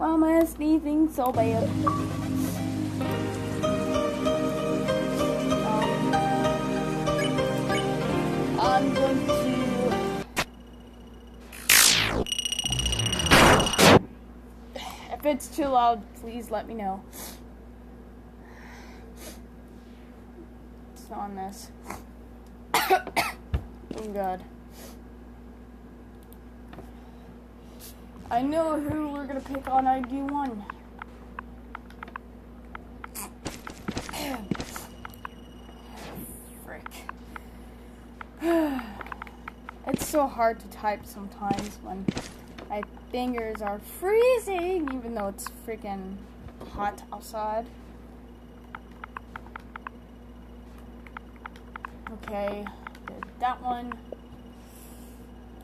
Why am I sneezing so bad? I'm going to... If it's too loud, please let me know. It's not on this. Oh God. I know who we're gonna pick on ID 1. Frick. It's so hard to type sometimes when my fingers are freezing, even though it's freaking hot outside. Okay, did that one.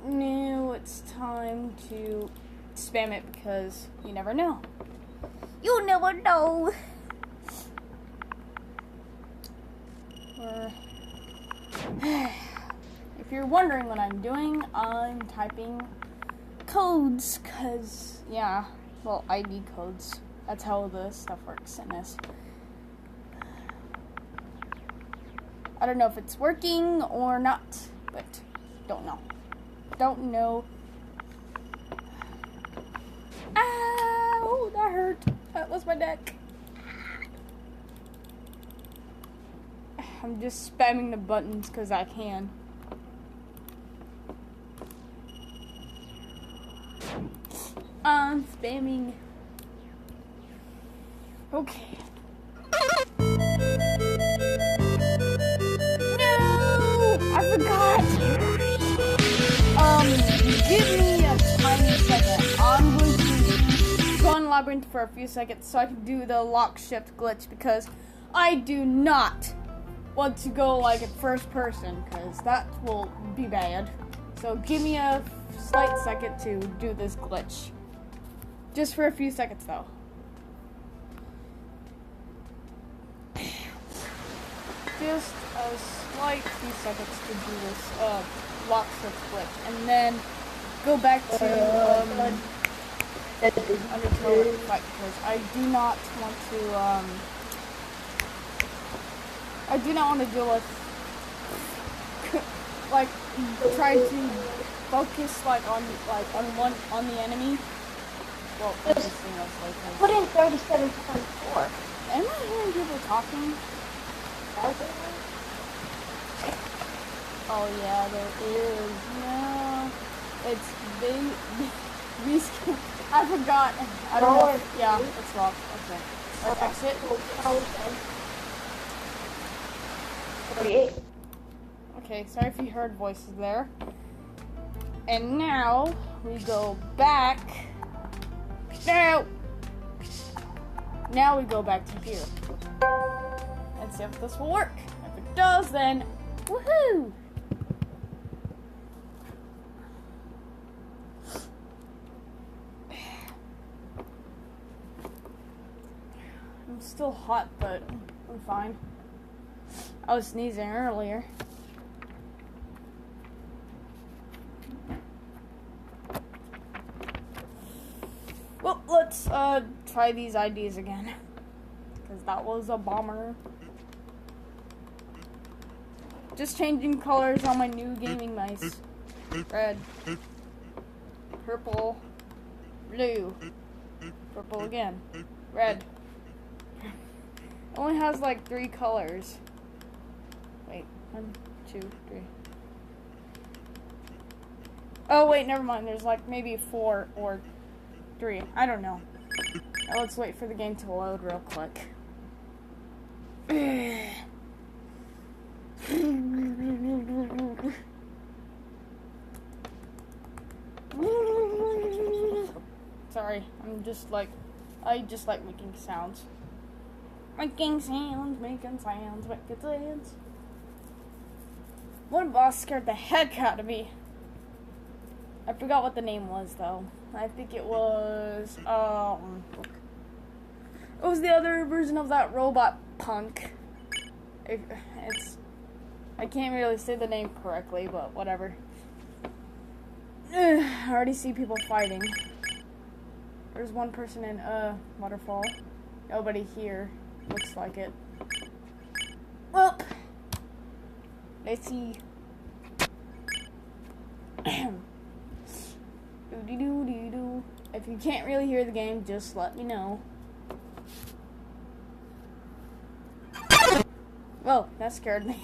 Now it's time to spam it because you never know. You never know. If you're wondering what I'm doing, I'm typing codes, cause yeah, well, ID codes. That's how the stuff works in this. I don't know if it's working or not, but don't know. Don't know. Ow, that hurt. That was my neck. I'm just spamming the buttons because I can. I'm spamming. Okay. No! I forgot! Give me a tiny second. I'm going to go on Labyrinth for a few seconds so I can do the lock shift glitch because I do not want to go like at first person because that will be bad. So give me a slight second to do this glitch. Just for a few seconds though. Just a slight few seconds to do this lock shift glitch, and then go back to Undertale fight because I do not want to deal with like try to focus on the enemy. Well, put in 37.4. Am I hearing people talking? Oh yeah, there is. No, it's big. I forgot. I don't know. Yeah, it's locked. Okay. Let's exit. 48. Okay, sorry if you heard voices there. And now we go back. Now we go back to here. And see if this will work. If it does, then woohoo! I'm still hot, but I'm fine. I was sneezing earlier. Well, let's try these IDs again. Because that was a bomber. Just changing colors on my new gaming mice. Red. Purple. Blue. Purple again. Red. It only has like 3 colors. Wait, 1, 2, 3. Oh wait, never mind. There's like maybe 4 or 3. I don't know. Now let's wait for the game to load real quick. Sorry, I just like making sounds. Making sounds. One boss scared the heck out of me. I forgot what the name was though. I think it was the other version of that robot punk. I can't really say the name correctly, but whatever. I already see people fighting. There's one person in waterfall. Nobody here. Looks like it. Well, let's see. Doo-dee-doo-dee-doo. If you can't really hear the game, just let me know. Whoa, that scared me.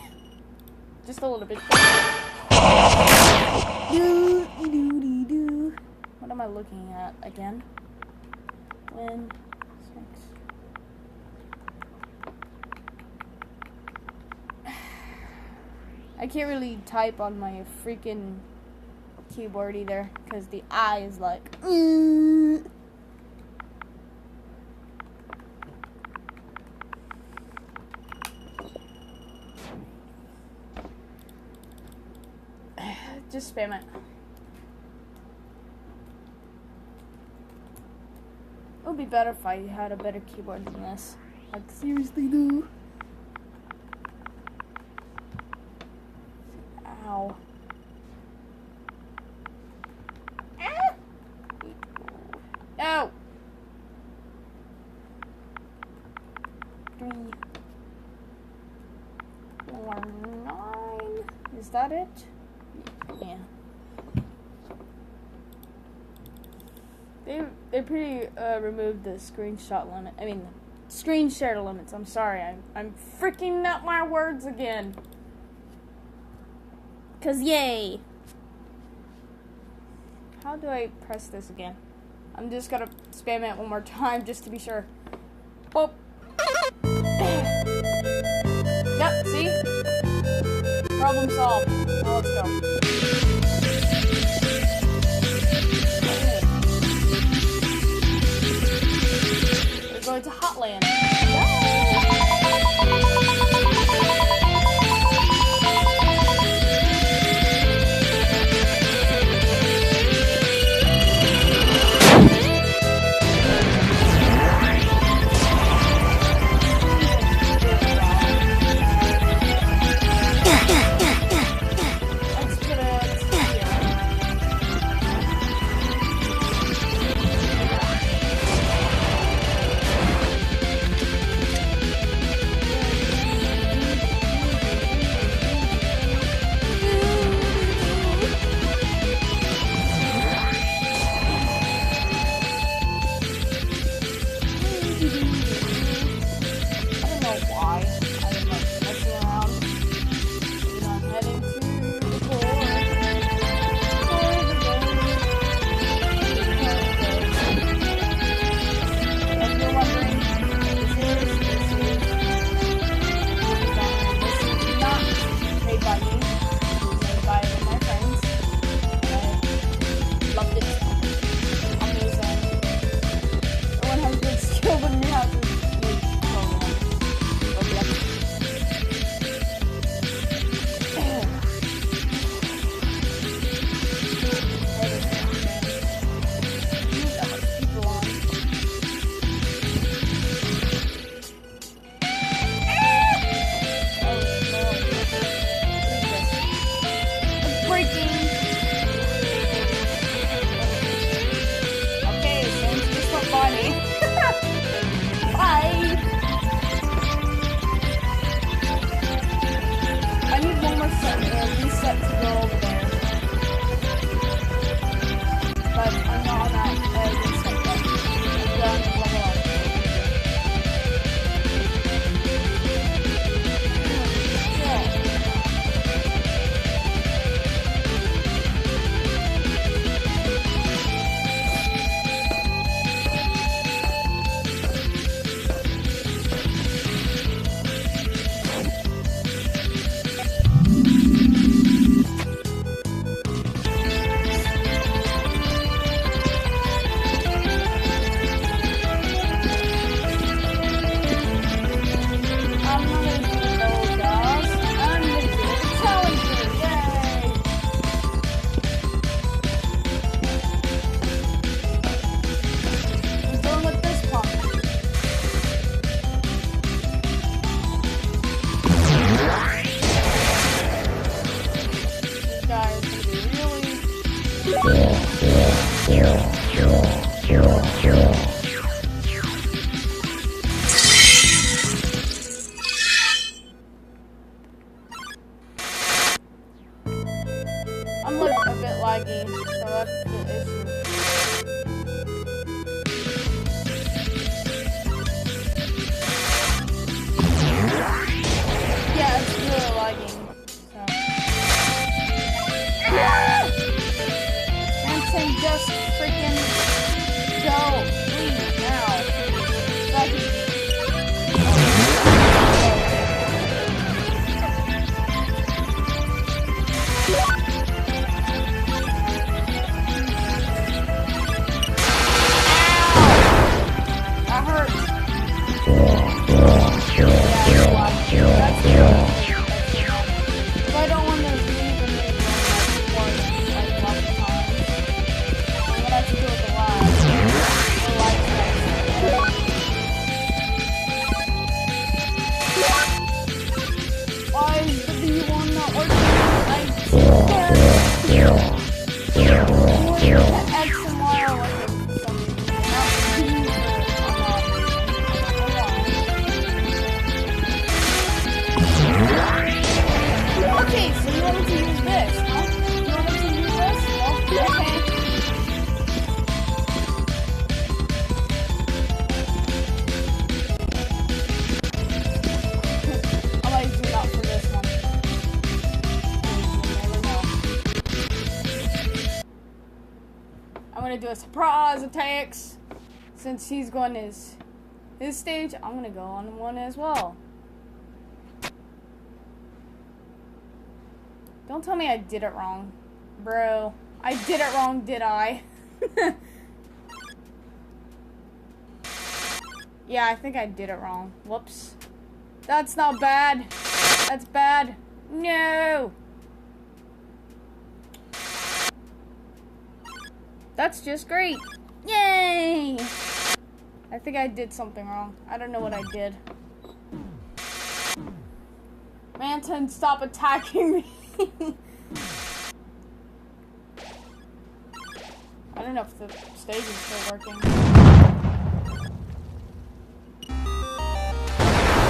Just a little bit. Doo-dee-doo-dee-doo. What am I looking at again? When 6. I can't really type on my freaking keyboard either because the eye is like. Just spam it. It would be better if I had a better keyboard than this. Like, seriously, though. Ow. Ah! No! 3, 4, 9. Is that it? Yeah. They pretty removed the screenshot limit. I mean, screen share limits. I'm sorry. I'm freaking out my words again. 'Cause yay. How do I press this again? I'm just gonna spam it one more time just to be sure. Boop. Yep, see? Problem solved. Now let's go. We're going to Hotland. the surprise attacks. Since he's going his stage, I'm gonna go on one as well. Don't tell me I did it wrong. Bro, I did it wrong, did I? Yeah, I think I did it wrong. Whoops. That's not bad. That's bad. No! That's just great. Yay! I think I did something wrong. I don't know what I did. Manton, stop attacking me. I don't know if the stage is still working.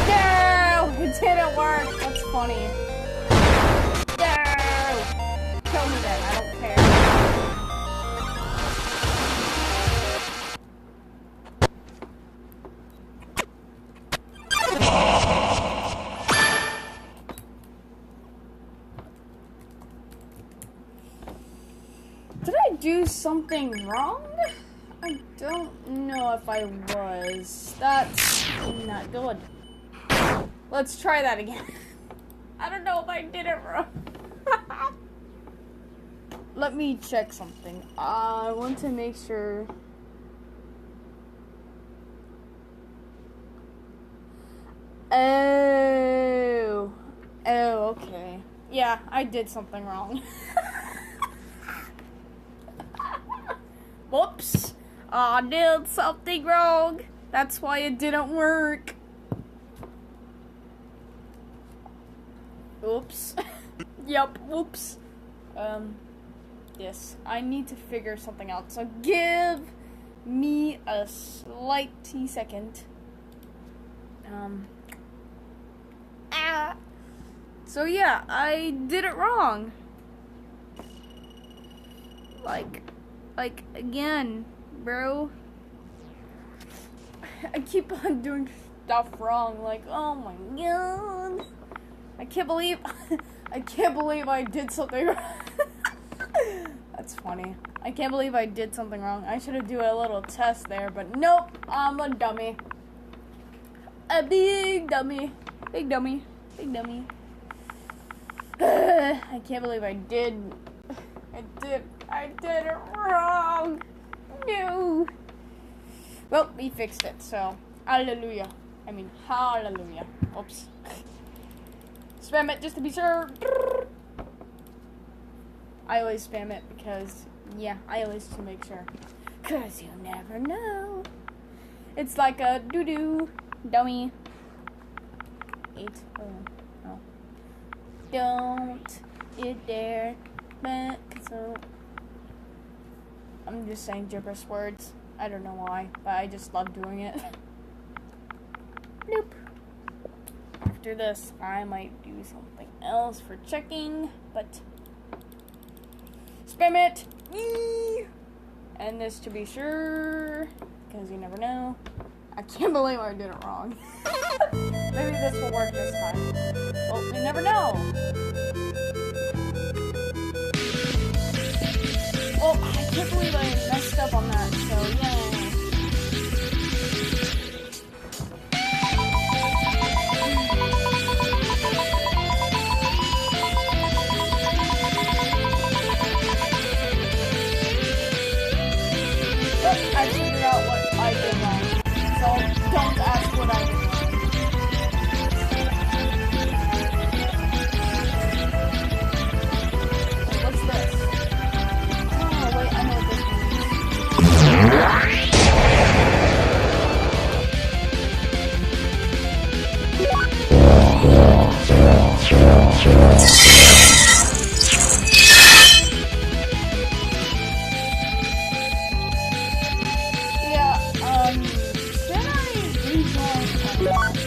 No! It didn't work. That's funny. No! Kill me then. I don't care. Did I do something wrong? I don't know if I was. That's not good. Let's try that again. I don't know if I did it wrong. Let me check something. I want to make sure. Oh, okay. Yeah, I did something wrong. Whoops. I did something wrong. That's why it didn't work. Oops. Yep, whoops. Yes, I need to figure something out. So give me a slight second. So yeah, I did it wrong. Like again, bro. I keep on doing stuff wrong. Like, oh my god. I can't believe I did something wrong. That's funny. I can't believe I did something wrong. I should have do a little test there, but nope. I'm a dummy. A big dummy. Big dummy. Big dummy. I can't believe I did it wrong. No. Well, we fixed it, so hallelujah. I mean, hallelujah. Oops. Spam it just to be sure. I always spam it because, yeah, I always to make sure. Cause you never know. It's like a doo-doo dummy. 8. Oh, no. Don't you dare back. So I'm just saying gibberish words. I don't know why, but I just love doing it. Nope. After this, I might do something else for checking, but spam it! Yee! And this to be sure, because you never know. I can't believe I did it wrong. Maybe this will work this time. Well, you never know. Well, I can't believe I messed up on that, so yeah. I figured out what I did wrong, so don't ask what I did wrong. Wait, what's this? Oh, wait, I know what this means.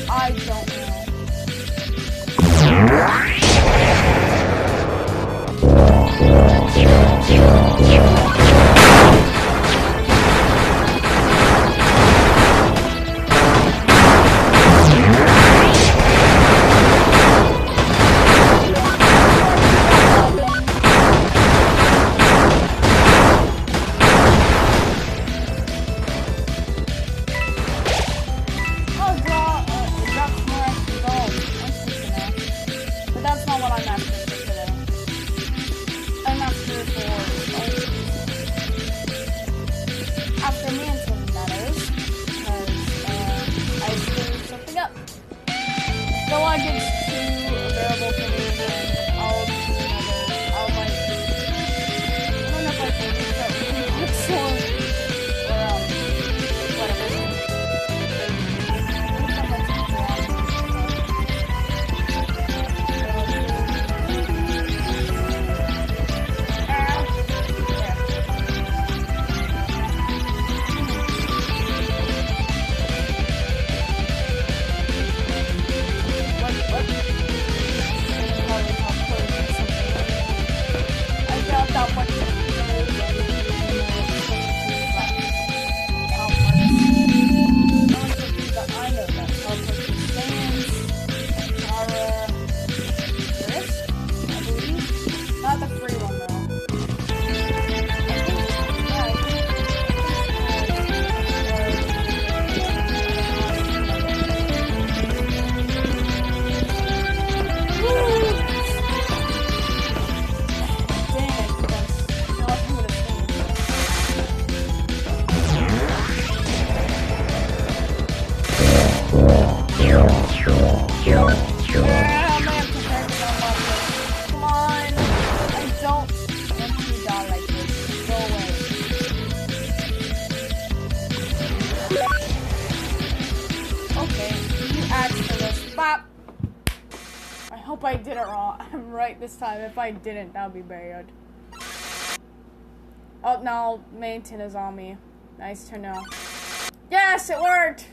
I don't know. gets too available for me, then I'll do another. I'll like. I don't know if I can restart ROBLOX or whatever. I hope I did it wrong. I'm right this time. If I didn't, that would be bad. Oh, no. Maintain is on me. Nice to know. Yes, it worked!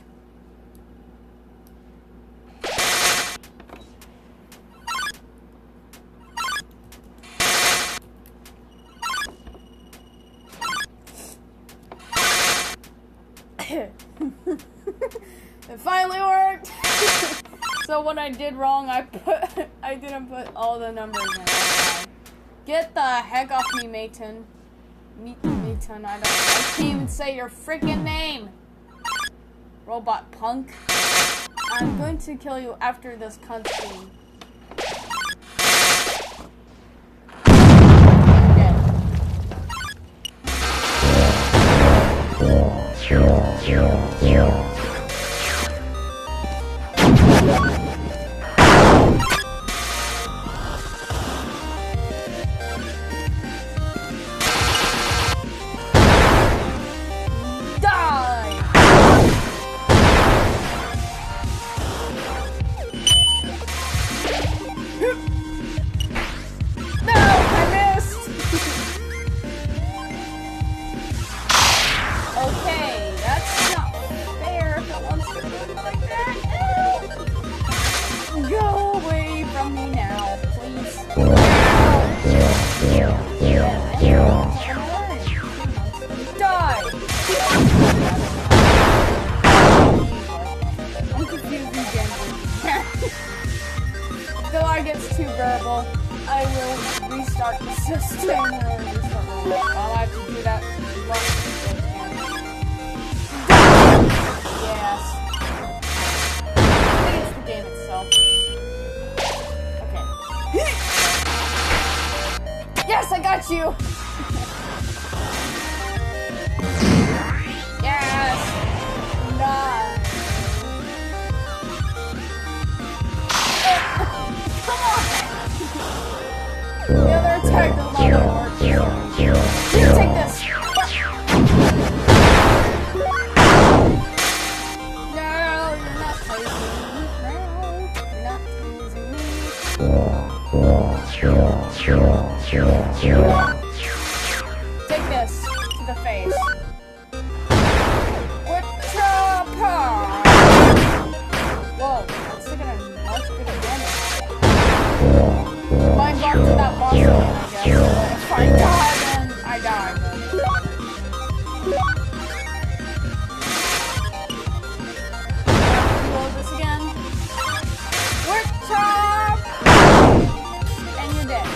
It finally worked! So what I did wrong, I didn't put all the numbers in. Get the heck off me, Mayton. Mayton, I can't even say your freaking name! Robot punk. I'm going to kill you after this cutscene. Too verbal, I will restart the system. I'll have to do that once. Yes. I think it's the game itself. Okay. Yes, I got you! Yes! Nice. The other attack does not work. Here, take this. No, you're not tasing me. No, you're not tasing me. Take this to the face. With the chopper. Whoa, that's taking a much bigger damage. Mine got to that boss again, I guess. If I die, then I die. Reload this again. Work chop! And you're dead.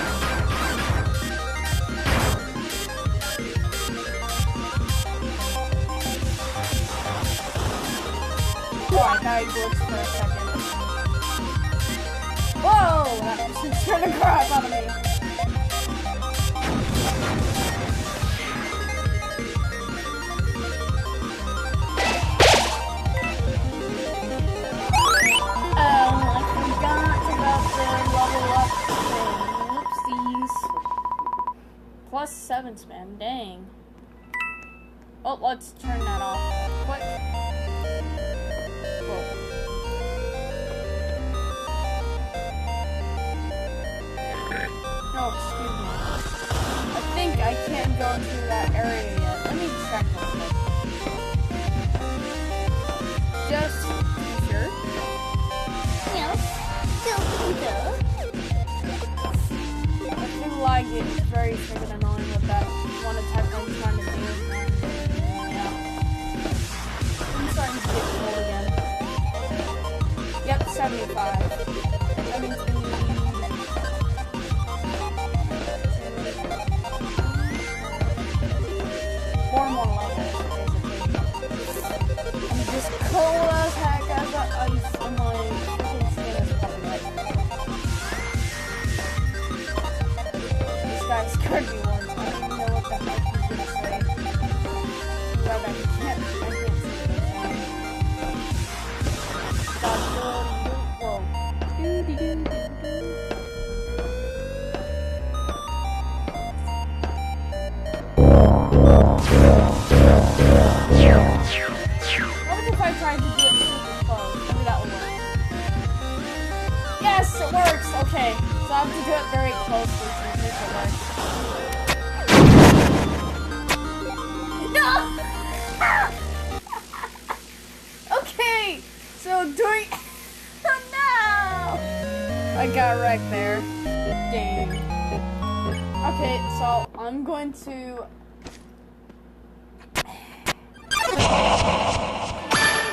Oh, I thought you glitched for a second. Whoa! That just scared the crap out of me. Oh, I forgot seconds, man. Dang. Oh, let's turn that off. Quick. Whoa. No, excuse me. I think I can't go into that area yet. Let me check real quick. Just to be sure. Yes. Still sure. I feel like it's very freaking annoying with that one attack I'm trying to do. Yeah. I'm starting to get cold again. Yep, 75. That means we need four more levels, basically. I'm just cold as heck as I'm like, freaking skin is popping up. This guy scared me once. I don't even know what the heck he's gonna say. But I can't see anything. Whoa. Doo-dee-doo-doo-doo. What if I tried to do it super close? Maybe that will work. Yes, it works! Okay, so I have to do it very closely to make it work. No! Okay, so doing... No! I got wrecked there. Dang. Okay, so I'm going to...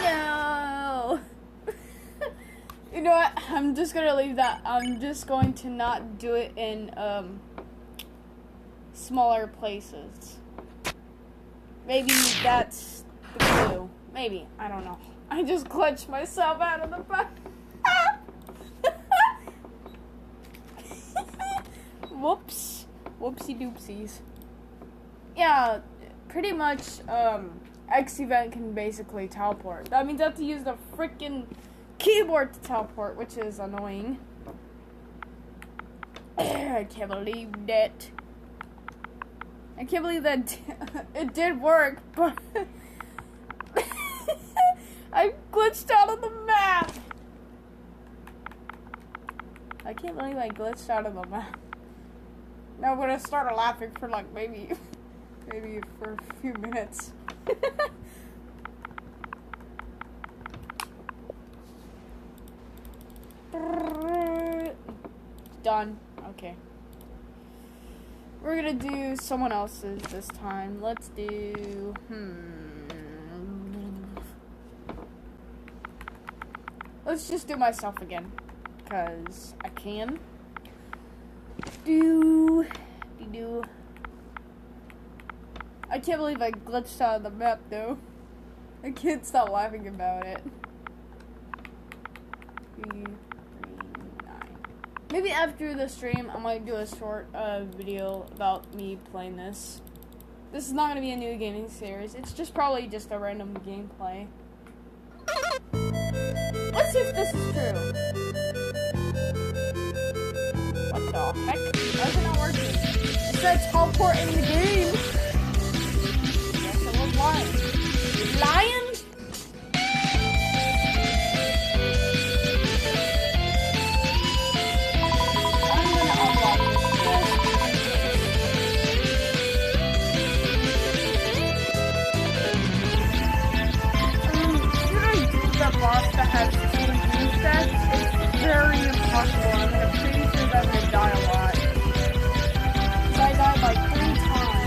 No. You know what? I'm just gonna leave that. I'm just going to not do it in smaller places. Maybe that's the clue. Maybe. I don't know. I just glitched myself out of the back. Whoops. Whoopsie doopsies. Yeah, pretty much X event can basically teleport. That means I have to use the freaking keyboard to teleport, which is annoying. I can't believe that. I can't believe that it did work, but I glitched out of the map. I can't believe I glitched out of the map. Now I'm gonna start laughing for like maybe for a few minutes. Done. Okay. We're gonna do someone else's this time. Let's do... Let's just do myself again. Because I can. I can't believe I glitched out of the map though. I can't stop laughing about it. 3, 3, 9. Maybe after the stream I might do a short video about me playing this. This is not going to be a new gaming series. It's just probably just a random gameplay. Let's see if this is true. What the heck? Why is it not working? It said teleport in the game. Yes, it was lying. Lion? I'm gonna unlock this. Should I do the boss that has 2 resets? It's very impossible. I'm pretty sure that I'm gonna die a lot. Because I died like 3 times.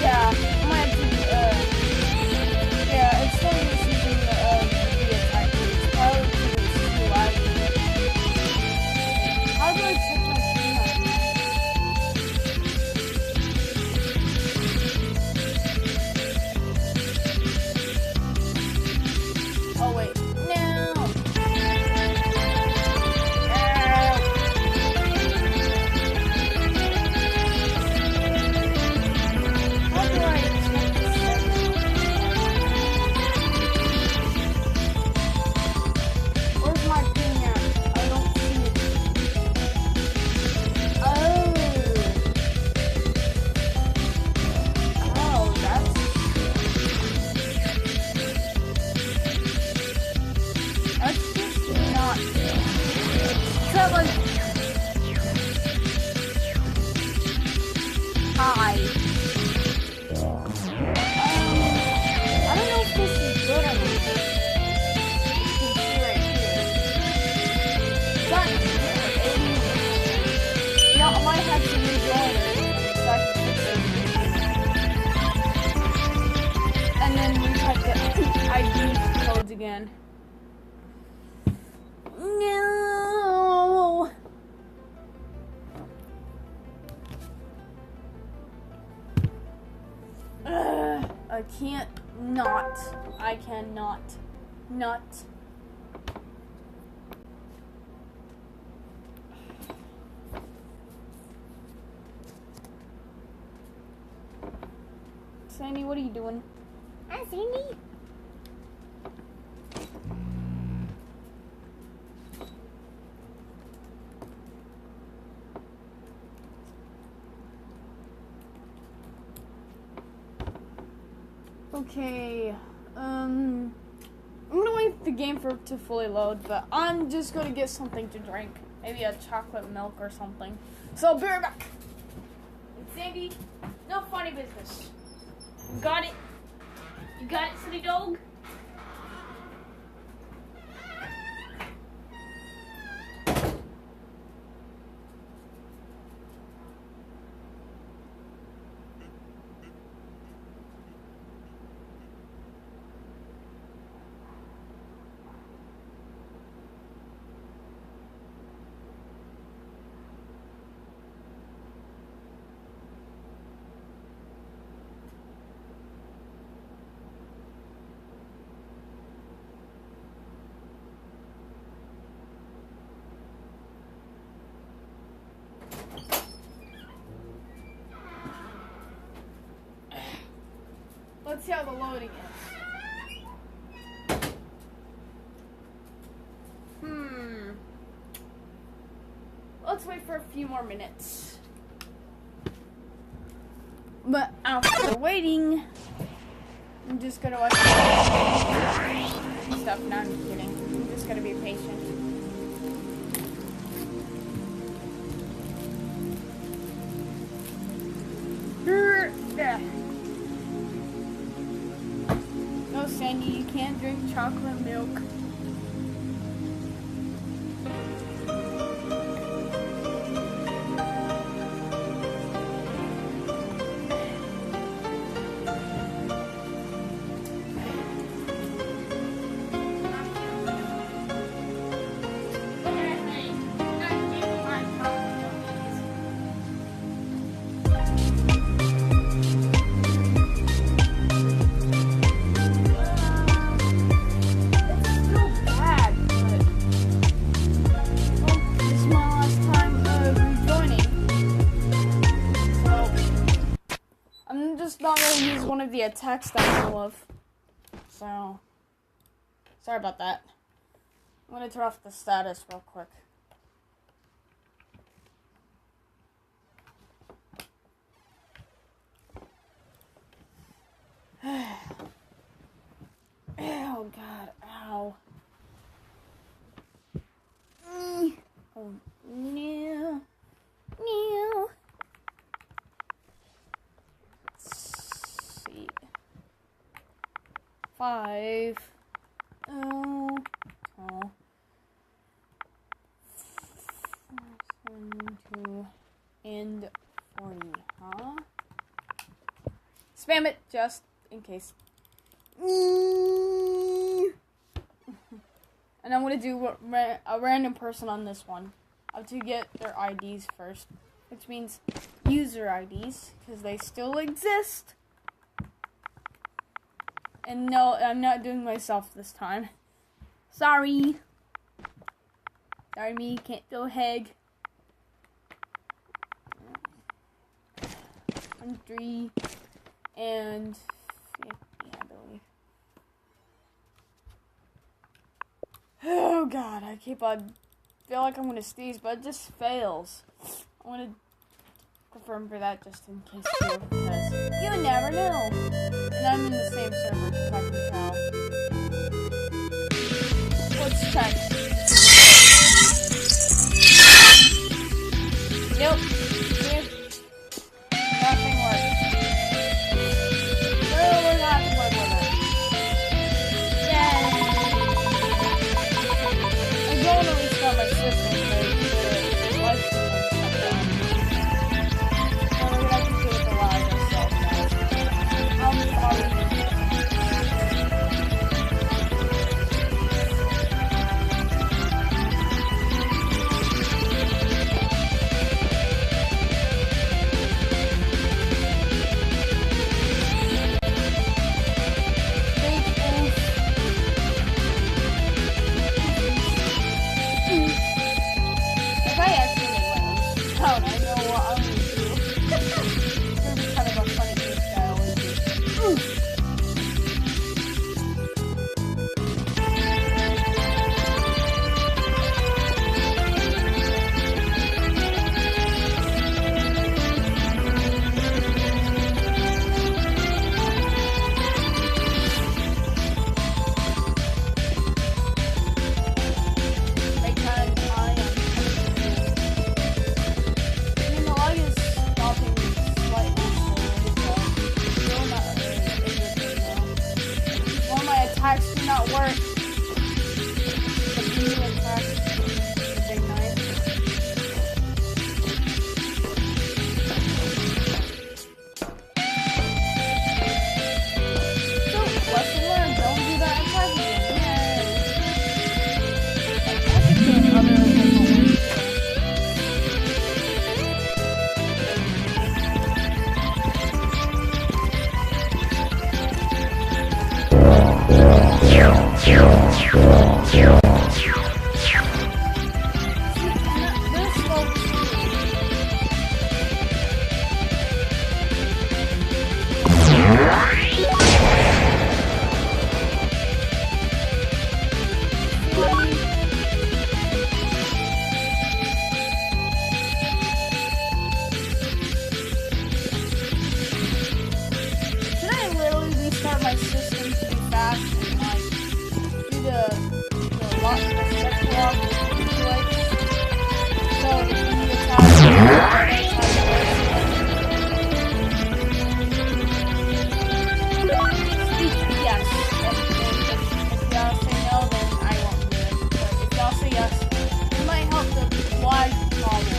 Yeah, I might have to, yeah, it's still just using the, media attack. It's probably because it's too laggy. How do I check my screen on this? again. No. I can't not. I cannot not. Sandy, what are you doing? Hi, Sandy. Okay, I'm gonna wait for the game for it to fully load, but I'm just gonna get something to drink. Maybe a chocolate milk or something. So I'll be right back. And Sandy, no funny business. You got it? You got it, city dog? Let's see how the loading is. Let's wait for a few more minutes. But after waiting, I'm just gonna watch stuff. No, I'm kidding. I'm just gonna be patient. No, Sandy, you can't drink chocolate milk. Not going to use one of the attacks that I know of. So, sorry about that. I'm going to turn off the status real quick. Oh God, ow. Oh no. No. 5. Oh. 2, and 40, huh? Spam it just in case. And I'm gonna do a random person on this one. I have to get their IDs first, which means user IDs, because they still exist. And no, I'm not doing myself this time. Sorry. Sorry me, can't go ahead. 3 and 50, I believe. Oh God, I keep on feel like I'm gonna sneeze, but it just fails. I want to confirm for that just in case too, because you never know. And I'm in the same server, so I can tell. Let's check. Nope. Nothing works. Well, we're not going to work with it. Yay! I'm going to restart my system because the life support shut down. So we're going to have to do it the live ourselves now. I'm sorry. lock, the second lock manipulates. So if you attack, yes. If y'all say no, then I won't do it. But if y'all say yes, it might help the lag problem.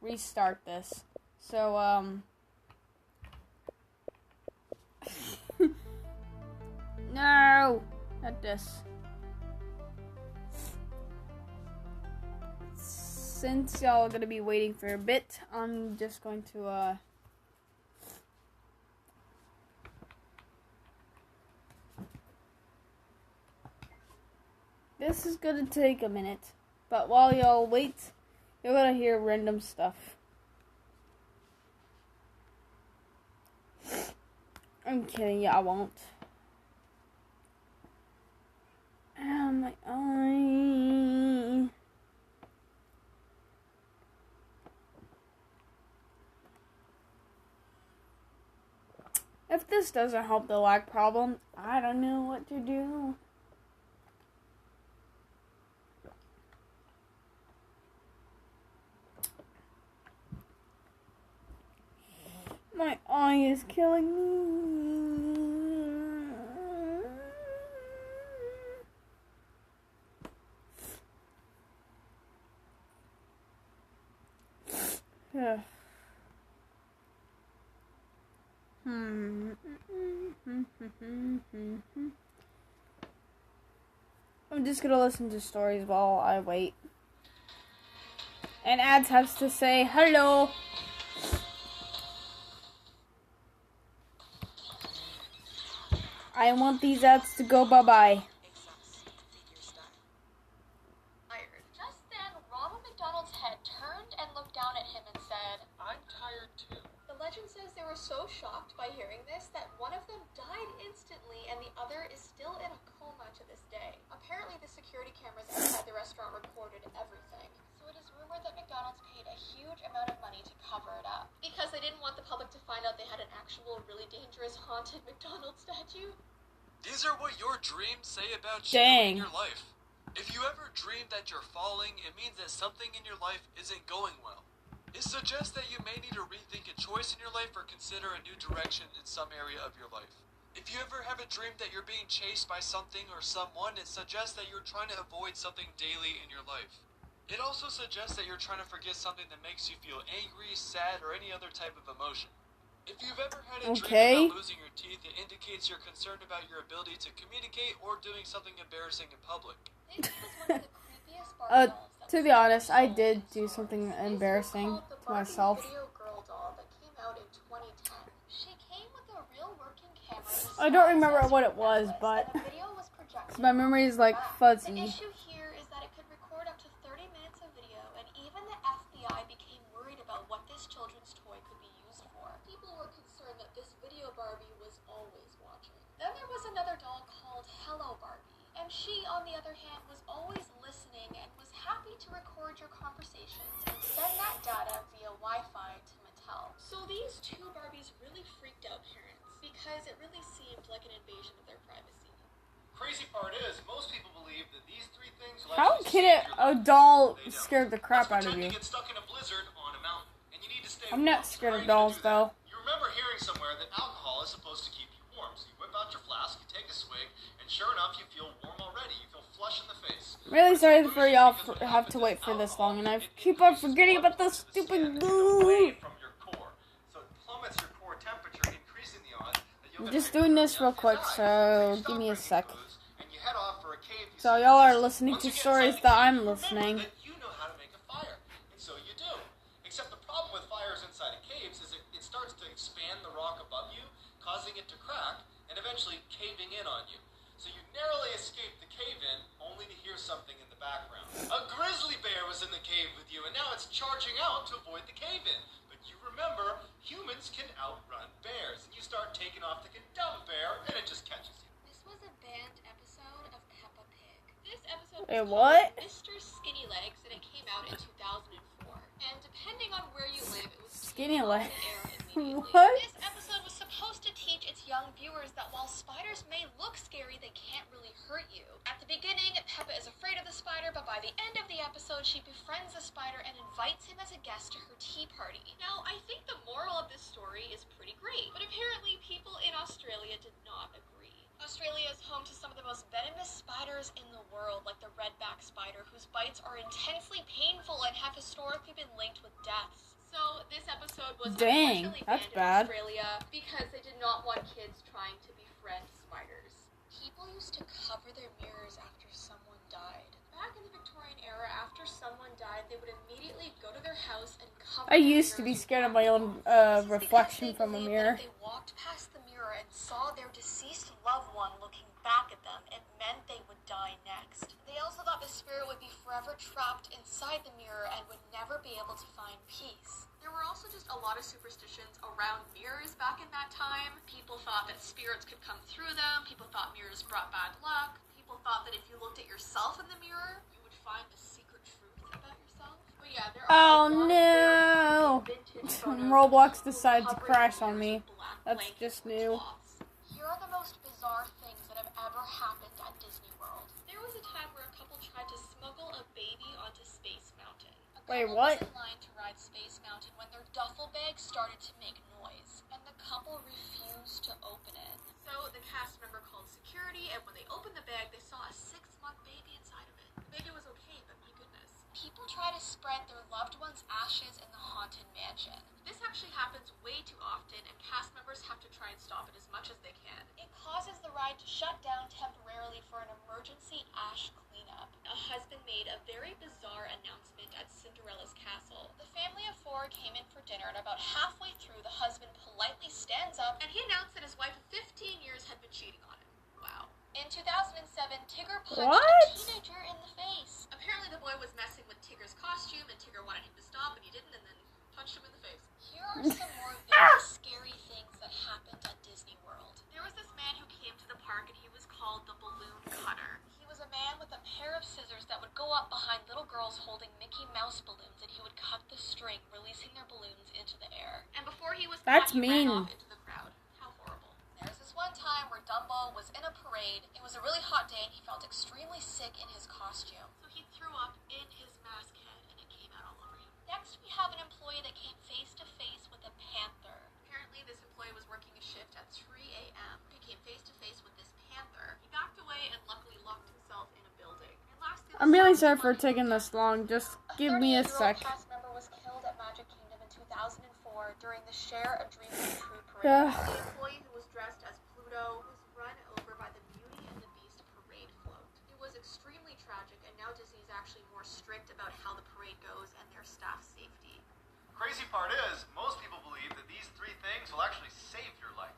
Restart this. So, no, not this. Since y'all are gonna be waiting for a bit, I'm just going to, this is gonna take a minute, but while y'all wait, you're gonna hear random stuff. I'm kidding, yeah, I won't. Ow, my eye. If this doesn't help the lag problem, I don't know what to do. My eye is killing me. Yeah. I'm just gonna listen to stories while I wait. And ads has to say hello. I want these ads to go bye-bye. Just then, Ronald McDonald's head turned and looked down at him and said, "I'm tired too." The legend says they were so shocked by hearing this that one of them died instantly and the other is still in a coma to this day. Apparently, the security cameras outside the restaurant recorded everything. So it is rumored that McDonald's paid a huge amount of money to cover it up because they didn't want the public to find out they had an actual, really dangerous, haunted McDonald's statue. These are what your dreams say about you Dang. in your life. If you ever dream that you're falling, it means that something in your life isn't going well. It suggests that you may need to rethink a choice in your life or consider a new direction in some area of your life. If you ever have a dream that you're being chased by something or someone, it suggests that you're trying to avoid something daily in your life. It also suggests that you're trying to forget something that makes you feel angry, sad, or any other type of emotion. If you've ever had a dream about losing your teeth, it indicates you're concerned about your ability to communicate or doing something embarrassing in public. This was one of the creepiest Barbie dolls that To be honest, I did do something embarrassing to myself. Video girl doll that came out in 2010. She came with a real working camera. I don't remember what it was, but The video was projected. my memory is like The fuzzy. issue here is that it could record up to 30 minutes And she, on the other hand, was always listening and was happy to record your conversations and send that data via Wi-Fi to Mattel. So these two Barbies really freaked out parents because it really seemed like an invasion of their privacy. Crazy part is, most people believe that these three things will How actually can save your a life. doll They don't. scare the crap out Let's of pretend you? you get stuck in a blizzard on a mountain, and you need to stay I'm warm. not scared How are of you gonna dolls, do that? though. You remember hearing somewhere that alcohol is supposed to keep you warm. So you whip out your flask, you take a swig, and sure enough, you feel warm already. You feel flush in the face. I'm really sorry for y'all have to wait for this long, and I keep on forgetting about this stupid glue. From your core. So it plummets your core temperature, increasing the odds that you'll I'm get just doing this real quick, hypothermia. so You give me a stop sec. drinking booze, and you head off for a cave you So see y'all are in the listening distance. to Once you get stories inside the that cave, I'm you remember listening. that you know how to make a fire, and so you do. Except the problem with fires inside of caves is it starts to expand the rock above you, causing it to crack, and eventually caving in on you. So you narrowly escape the cave-in, only to hear something in the background. A grizzly bear was in the cave with you, and now it's charging out to avoid the cave-in. But you remember, humans can outrun bears, and you start taking off the dumb bear, and it just catches you. This was a banned episode of Peppa Pig. This episode Wait, was what? called Mr. Skinny Legs, and it came out in 2004. And depending on where you live, it was Skinny taken off Legs. the air immediately. What? This episode was supposed to teach its young viewers that while spiders may look scary, they can't really hurt you. At the beginning, Peppa is afraid of the spider, but by the end of the episode, she befriends the spider and invites him as a guest to her tea party. Now, I think the moral of this story is pretty great, but apparently people in Australia did not agree. Australia is home to some of the most venomous spiders in the world, like the redback spider, whose bites are intensely painful and have historically been linked with deaths. So this episode was Dang, unfortunately that's banned bad. in Australia because they did not want kids trying to befriend spiders. People used to cover their mirrors after someone died. Back in the Victorian era, after someone died, they would immediately go to their house and cover I their used to be mirrors scared of with my wax. own This is because reflection they from a believed mirror. that if they walked past the mirror and saw their deceased loved one looking back at them, it meant they would die next. They also thought the spirit would be forever trapped inside the mirror and would never be able to find peace. There were also just a lot of superstitions around mirrors back in that time. People thought that spirits could come through them. People thought mirrors brought bad luck. People thought that if you looked at yourself in the mirror, you would find the secret truth about yourself. But yeah, there Oh are a lot of no! very vintage photos Roblox of people decided to covering crash their on me. mirrors with black That's blankets just or new. cloths. Here are the most bizarre things that have ever happened at Disney World. There was a time where a couple tried to smuggle a baby onto Space Mountain. A Wait, couple what? was in line to ride Space Mountain when their duffel bag started to make noise, and the couple refused to open it. So the cast member called security, and when they opened the bag, they saw a 6-month baby inside of it. The baby was okay, but my goodness. People try to spread their loved one's ashes in the haunted mansion. This actually happens way too often, and cast members have to try and stop it as much as they can. It causes the ride to shut down temporarily for an emergency ash cleanup. A husband made a very bizarre announcement at Cinderella's castle. The family of 4 came in for dinner, and about halfway through, the husband politely stands up, and he announced that his wife of 15 years had been cheating on him. Wow. In 2007, Tigger punched What? a teenager in the face. Apparently the boy was messing with Tigger's costume, and Tigger wanted him to stop, and he didn't, and then punched him in the face. Here are some more very scary things that happened at Disney World. There was this man who came to the park, and he was called the Balloon Cutter. He was a man with a pair of scissors that would go up behind little girls holding Mickey Mouse balloons, and he would cut the string, releasing their balloons into the air. And before he was That's caught, he ran mean. off into the crowd. How horrible. There's this one time where Dumbo was in a parade. It was a really hot day, and he felt extremely sick in his costume. So he threw up in his mask head, and it came out all over him. Next, we have an employee that came face to face with a panther. Apparently, this employee was working a shift at 3 a.m. He came face to face with this panther. He backed away and luckily locked himself in a building. And lastly, I'm really sorry for taking this long. Just give me a 38-year-old sec. cast member was killed at Magic Kingdom in 2004 during the Share a Dream Come True parade. Yeah. The employee who was dressed as Pluto was run over by the Beauty and the Beast parade float. It was extremely tragic, and now Disney is actually more strict about how the parade goes and their staff safety. Crazy part is, most people believe that these three things will actually save your life.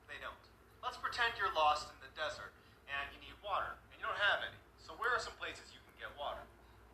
They don't. Let's pretend you're lost in the desert, and you need water, and you don't have any. So where are some places you can get water?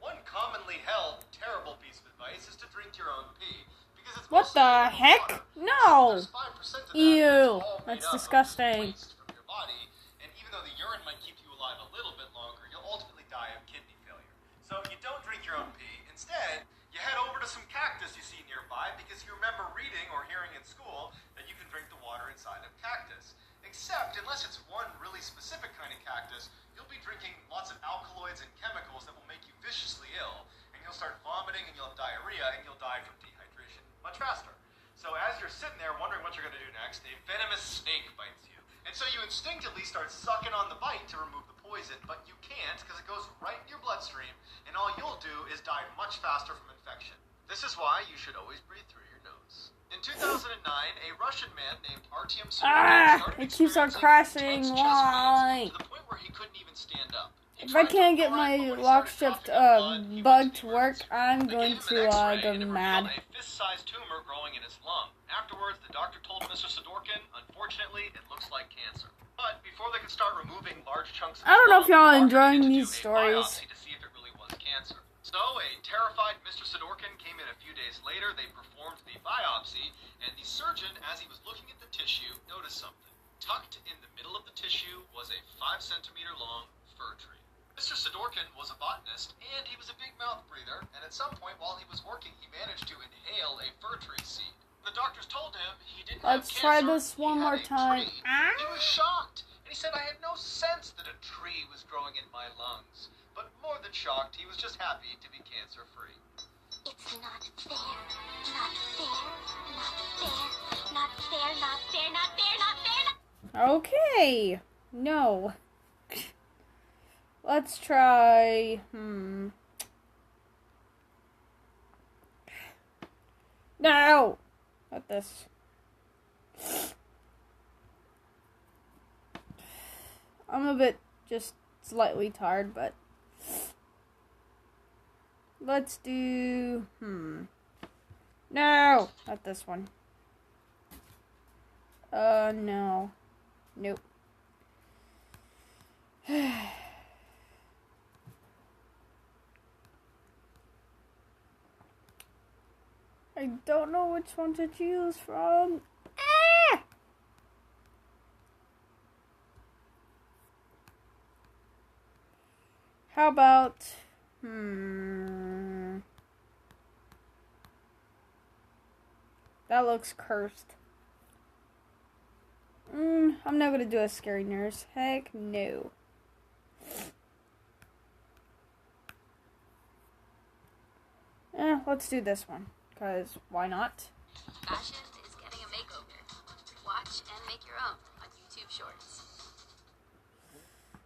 One commonly held terrible piece of advice is to drink your own pee, because it's What mostly the made of heck? water. No. There's 5% of that Ew. that's all made That's up of disgusting. waste from your body, and even though the urine might keep you alive a little bit longer, you'll ultimately die of kidney failure. So you don't drink your own pee. Instead, you head over to some cactus you see nearby because you remember reading or hearing in school that you can drink the water inside of cactus. Except, unless it's one really specific kind of cactus, you'll be drinking lots of alkaloids and chemicals that will make you viciously ill, and you'll start vomiting and you'll have diarrhea and you'll die from dehydration much faster. So as you're sitting there wondering what you're going to do next, a venomous snake bites you. And so you instinctively start sucking on the bite to remove the poison, but you can't because it goes right in your bloodstream, and all you'll do is die much faster from infection. This is why you should always breathe through your nose. In 2009, a Russian man named Artyom started it keeps on experiencing crashing. intense chest Why? pains to the point where he couldn't even stand up. He If I tried to can't get ignore my it, but when he lock started shift coughing up blood, he bug went to the work, emergency. I'm They going gave him to an X-ray, go and it mad. revealed a fist-sized tumor growing in his lung. Afterwards, the doctor told Mr. Sidorkin, unfortunately, it looks like cancer. But before they could start removing large chunks of I don't know if his y'all lung, enjoying doctors these needed to do a stories. biopsy to see if it really was cancer. So, a terrified Mr. Sidorkin came in a few days later. They performed the biopsy, and the surgeon, as he was looking at the tissue, noticed something. Tucked in the middle of the tissue was a 5-centimeter long fir tree. Mr. Sidorkin was a botanist, and he was a big mouth breather, and at some point while he was working, he managed to inhale a fir tree seed. The doctors told him he didn't have Let's cancer. try this He one had more a time. tree. He was shocked, and he said, I had no sense that a tree was growing in my lungs. But more than shocked, he was just happy to be cancer-free. It's not fair. Not fair. Not fair. Not fair. Not fair. Not fair. Not fair. Okay. No. Let's try. No. Not this. I'm a bit just slightly tired, but let's do no, not this one. No. Nope. I don't know which one to choose from. Ah! How about that looks cursed. I'm not gonna do a scary nurse. Heck no. Let's do this one. Because why not? Fashion is getting a makeover. Watch and make your own on YouTube Shorts.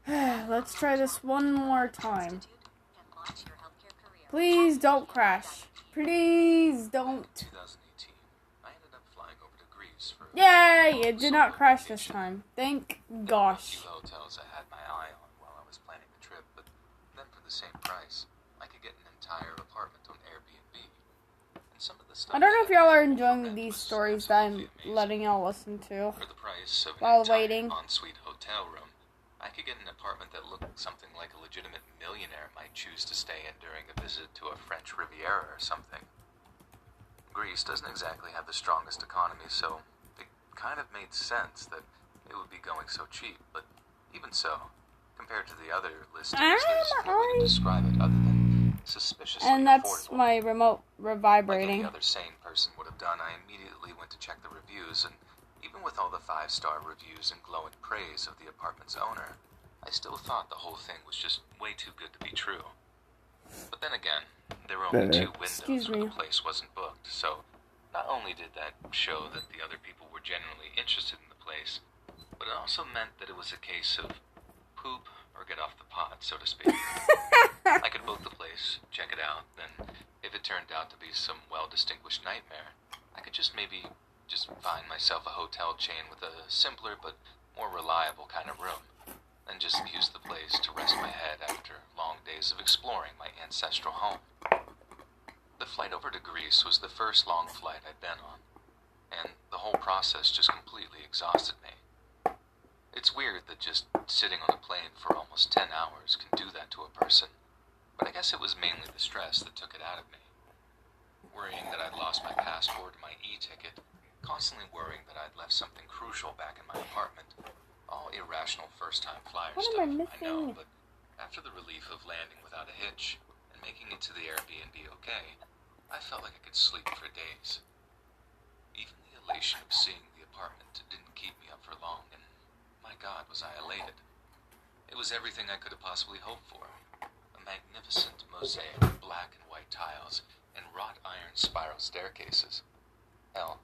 Let's try this one more time. Institute and launch your healthcare career. Please don't crash. Please don't. 2018, I ended up flying over to Greece for. Yay! It did not crash this time. Thank gosh. There were a few hotels I had my eye on while I was planning the trip, but then for the same price, I could get an entire apartment on Airbnb. And some of the stuff I don't know if y'all are enjoying rent these was stories that I'm absolutely amazing. letting y'all listen to. For the price of While an entire waiting. ensuite hotel room, I could get an apartment that looked something like a legitimate millionaire might choose to stay in during a visit to a French Riviera or something. Greece doesn't exactly have the strongest economy, so it kind of made sense that it would be going so cheap, but even so, compared to the other listings, there's no way to describe it other than suspiciously And that's affordable. my remote Like revibrating. any other sane person would have done, I immediately went to check the reviews, and even with all the 5-star reviews and glowing praise of the apartment's owner, I still thought the whole thing was just way too good to be true. But then again, there were only 2 windows Excuse when me. the place wasn't booked, so not only did that show that the other people were genuinely interested in the place, but it also meant that it was a case of poop or get off the pot, so to speak. I could book the place, check it out, then if it turned out to be some well-distinguished nightmare, I could maybe find myself a hotel chain with a simpler but more reliable kind of room, and just use the place to rest my head after long days of exploring my ancestral home. The flight over to Greece was the first long flight I'd been on, and the whole process just completely exhausted me. It's weird that just sitting on a plane for almost 10 hours can do that to a person, but I guess it was mainly the stress that took it out of me. Worrying that I'd lost my passport and my e-ticket, constantly worrying that I'd left something crucial back in my apartment, All irrational first-time flyer What stuff, am I I know, missing? but after the relief of landing without a hitch and making it to the Airbnb okay, I felt like I could sleep for days. Even the elation of seeing the apartment didn't keep me up for long, and my God, was I elated. It was everything I could have possibly hoped for. A magnificent mosaic of black and white tiles and wrought iron spiral staircases. Hell,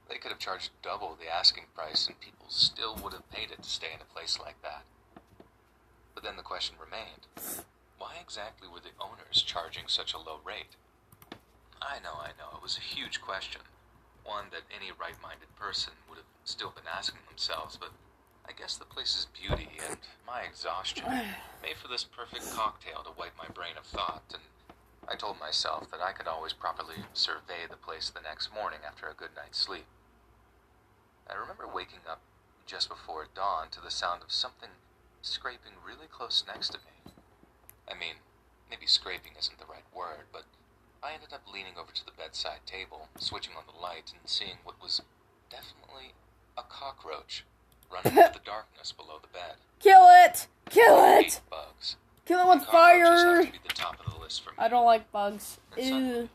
they could have charged double the asking price and people still would have paid it to stay in a place like that. But then the question remained, why exactly were the owners charging such a low rate? I know, it was a huge question. One that any right-minded person would have still been asking themselves, but I guess the place's beauty and my exhaustion made for this perfect cocktail to wipe my brain of thought, and I told myself that I could always properly survey the place the next morning after a good night's sleep. I remember waking up just before dawn to the sound of something scraping really close next to me. I mean, maybe scraping isn't the right word, but I ended up leaning over to the bedside table, switching on the light, and seeing what was definitely a cockroach running into the darkness below the bed. Kill it! Kill I it! hate bugs. Kill it with Cockroaches have fire! to be the top of the list for me. I don't like bugs. And suddenly, Ew.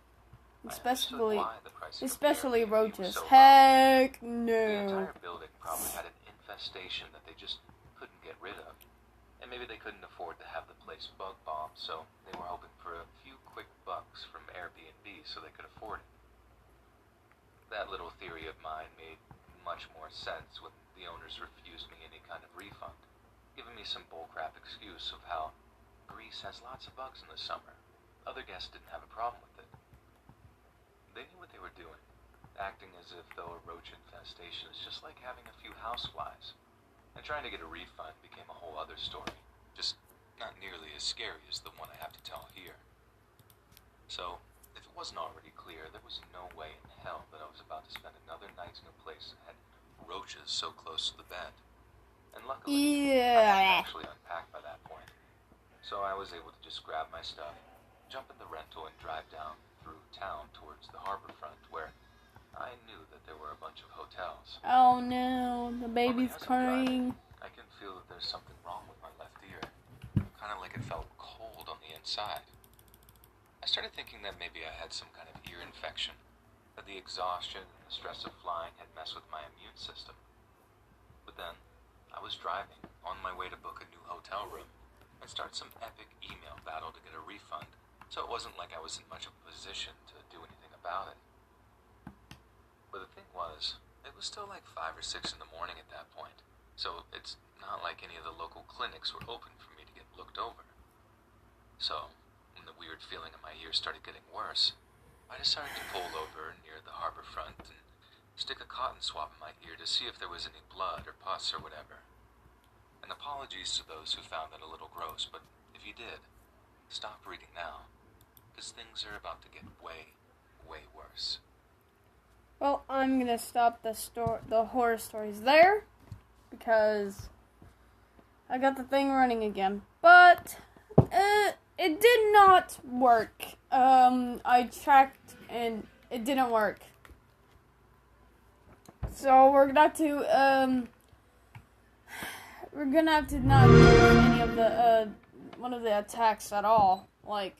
I understood Especially, why the pricing of especially Airbnb was roaches. so low. Heck The no. entire building probably had an infestation that they just couldn't get rid of. And maybe they couldn't afford to have the place bug bombed, so they were hoping for a few quick bucks from Airbnb so they could afford it. That little theory of mine made much more sense when the owners refused me any kind of refund, giving me some bullcrap excuse of how Greece has lots of bugs in the summer. Other guests didn't have a problem with it. They knew what they were doing, acting as if though a roach infestation is just like having a few houseflies. And trying to get a refund became a whole other story, just not nearly as scary as the one I have to tell here. So, if it wasn't already clear, there was no way in hell that I was about to spend another night in a place that had roaches so close to the bed. And luckily, I hadn't actually unpacked by that point. So I was able to just grab my stuff, jump in the rental, and drive down through town towards the harbor front, where I knew that there were a bunch of hotels. Oh no, the baby's As I'm crying. driving, I can feel that there's something wrong with my left ear. Kind of like it felt cold on the inside. I started thinking that maybe I had some kind of ear infection, that the exhaustion and the stress of flying had messed with my immune system. But then, I was driving, on my way to book a new hotel room, and start some epic email battle to get a refund, so it wasn't like I was in much of a position to do anything about it. But the thing was, it was still like 5 or 6 in the morning at that point, so it's not like any of the local clinics were open for me to get looked over. So, when the weird feeling in my ear started getting worse, I decided to pull over near the harbor front and stick a cotton swab in my ear to see if there was any blood or pus or whatever. And apologies to those who found that a little gross, but if you did, stop reading now, because things are about to get way, way worse. Well, I'm gonna stop the horror stories there because I got the thing running again. But it did not work. I tracked and it didn't work. So we're gonna have to not do any of the one of the attacks at all. Like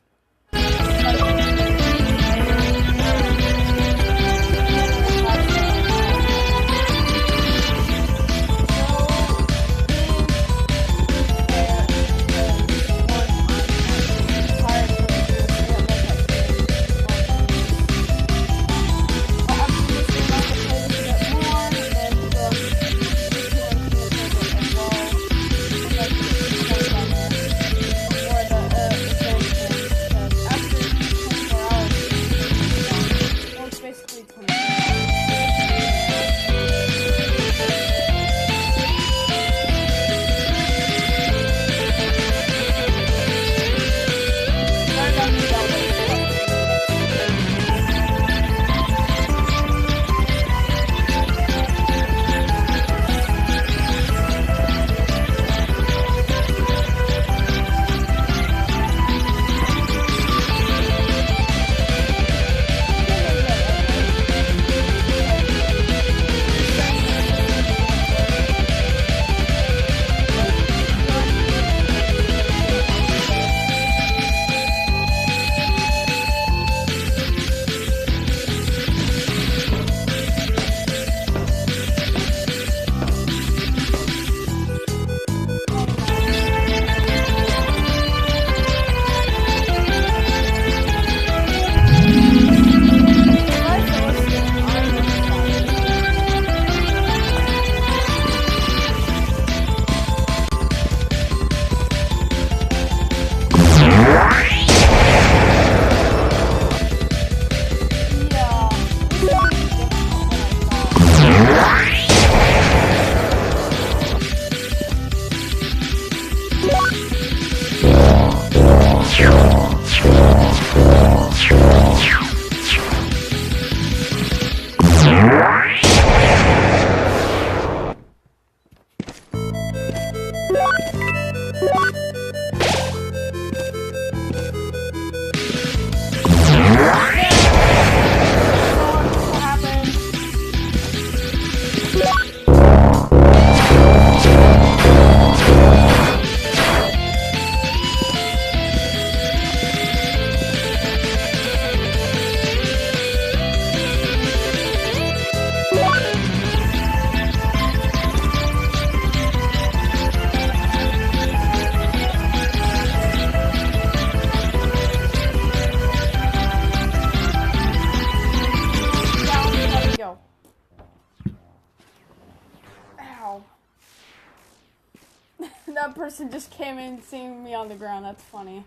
That person just came in seeing me on the ground. That's funny.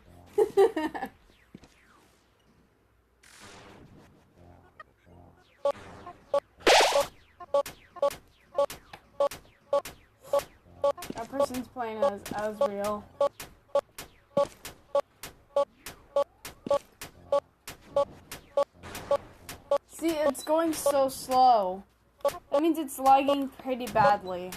That person's playing as real. See, it's going so slow. That means it's lagging pretty badly.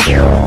You